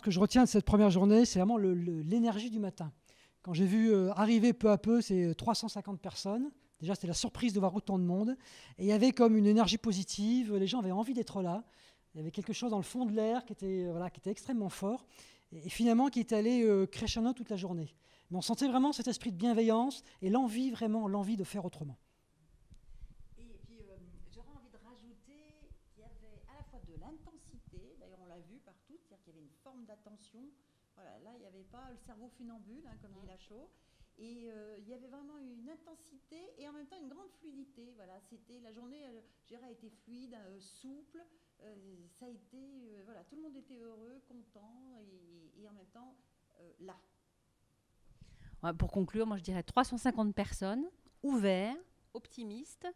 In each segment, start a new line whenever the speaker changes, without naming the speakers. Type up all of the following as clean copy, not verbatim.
que je retiens de cette première journée, c'est vraiment l'énergie du matin. Quand j'ai vu arriver peu à peu ces 350 personnes, déjà c'était la surprise de voir autant de monde, et il y avait comme une énergie positive, les gens avaient envie d'être là, il y avait quelque chose dans le fond de l'air qui était extrêmement fort, et finalement qui est allé crescendo toute la journée. Mais on sentait vraiment cet esprit de bienveillance et l'envie de faire autrement.
Et puis j'aurais envie de rajouter qu'il y avait à la fois de l'intensité, d'ailleurs on l'a vu partout, c'est-à-dire qu'il y avait une forme d'attention. Voilà, là il n'y avait pas le cerveau funambule, hein, comme dit Lachaud. Et il y avait vraiment une intensité et en même temps une grande fluidité. Voilà, c'était la journée, je dirais, a été fluide, souple. Ça a été, voilà, tout le monde était heureux, content et en même temps là.
Ouais, pour conclure, moi je dirais 350 personnes, ouverts, optimistes,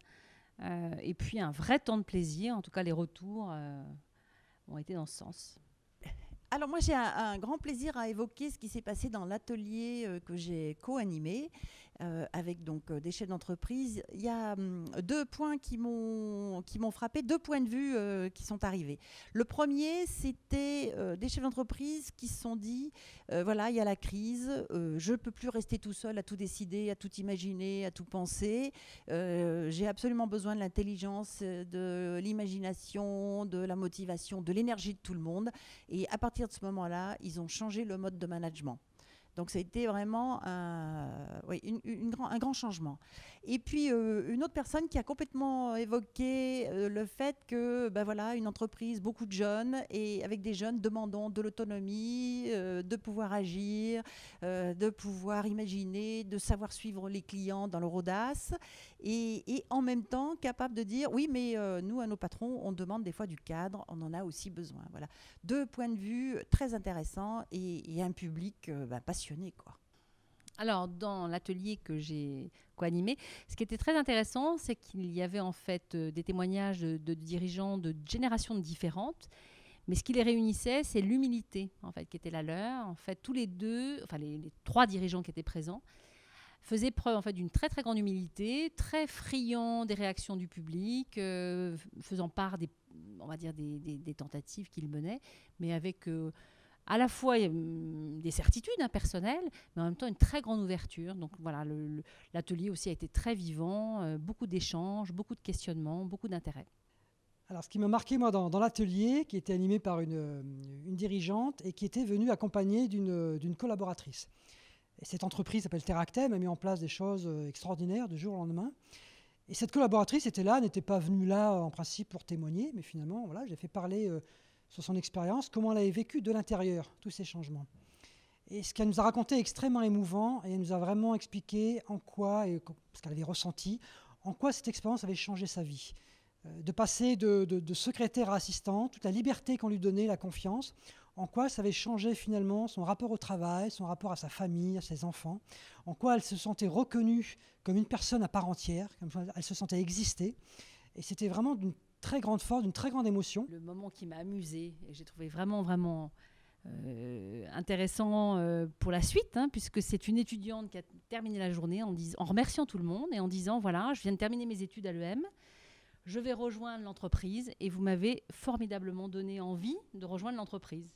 et puis un vrai temps de plaisir. En tout cas, les retours ont été dans ce sens.
Alors moi j'ai un grand plaisir à évoquer ce qui s'est passé dans l'atelier que j'ai co-animé avec donc des chefs d'entreprise. Il y a deux points qui m'ont frappé, deux points de vue qui sont arrivés. Le premier, c'était des chefs d'entreprise qui se sont dit voilà, il y a la crise, je ne peux plus rester tout seul à tout décider, à tout imaginer, à tout penser. J'ai absolument besoin de l'intelligence, de l'imagination, de la motivation, de l'énergie de tout le monde. Et à partir de ce moment-là, ils ont changé le mode de management. Donc ça a été vraiment un grand changement. Et puis une autre personne qui a complètement évoqué le fait que voilà, une entreprise, beaucoup de jeunes, et avec des jeunes demandant de l'autonomie, de pouvoir agir, de pouvoir imaginer, de savoir suivre les clients dans leur audace, et en même temps capable de dire oui, mais nous, à nos patrons, on demande des fois du cadre, on en a aussi besoin. Voilà. Deux points de vue très intéressants et un public passionné, quoi.
Alors, dans l'atelier que j'ai co-animé, ce qui était très intéressant, c'est qu'il y avait en fait des témoignages de dirigeants de générations différentes. Mais ce qui les réunissait, c'est l'humilité en fait, qui était la leur. En fait, tous les deux, enfin les trois dirigeants qui étaient présents, faisaient preuve en fait, d'une très très grande humilité, très friands des réactions du public, faisant part on va dire des tentatives qu'ils menaient, mais avec à la fois des certitudes personnelles, mais en même temps une très grande ouverture. Donc voilà, l'atelier aussi a été très vivant, beaucoup d'échanges, beaucoup de questionnements, beaucoup d'intérêt.
Alors, ce qui m'a marqué, moi, dans l'atelier, qui était animé par une dirigeante et qui était venue accompagnée d'une collaboratrice. Et cette entreprise s'appelle Teractem, a mis en place des choses extraordinaires du jour au lendemain. Et cette collaboratrice n'était pas venue là, en principe, pour témoigner, mais finalement, voilà, j'ai fait parler sur son expérience, comment elle avait vécu de l'intérieur tous ces changements. Et ce qu'elle nous a raconté est extrêmement émouvant, et elle nous a vraiment expliqué en quoi, et ce qu'elle avait ressenti, en quoi cette expérience avait changé sa vie. De passer de secrétaire à assistant, toute la liberté qu'on lui donnait, la confiance, en quoi ça avait changé finalement son rapport au travail, son rapport à sa famille, à ses enfants, en quoi elle se sentait reconnue comme une personne à part entière, comme elle se sentait exister. Et c'était vraiment d'une très grande force, d'une très grande émotion.
Le moment qui m'a amusée, et j'ai trouvé vraiment intéressant pour la suite, puisque c'est une étudiante qui a terminé la journée en remerciant tout le monde et en disant, voilà, je viens de terminer mes études à l'EM, je vais rejoindre l'entreprise et vous m'avez formidablement donné envie de rejoindre l'entreprise.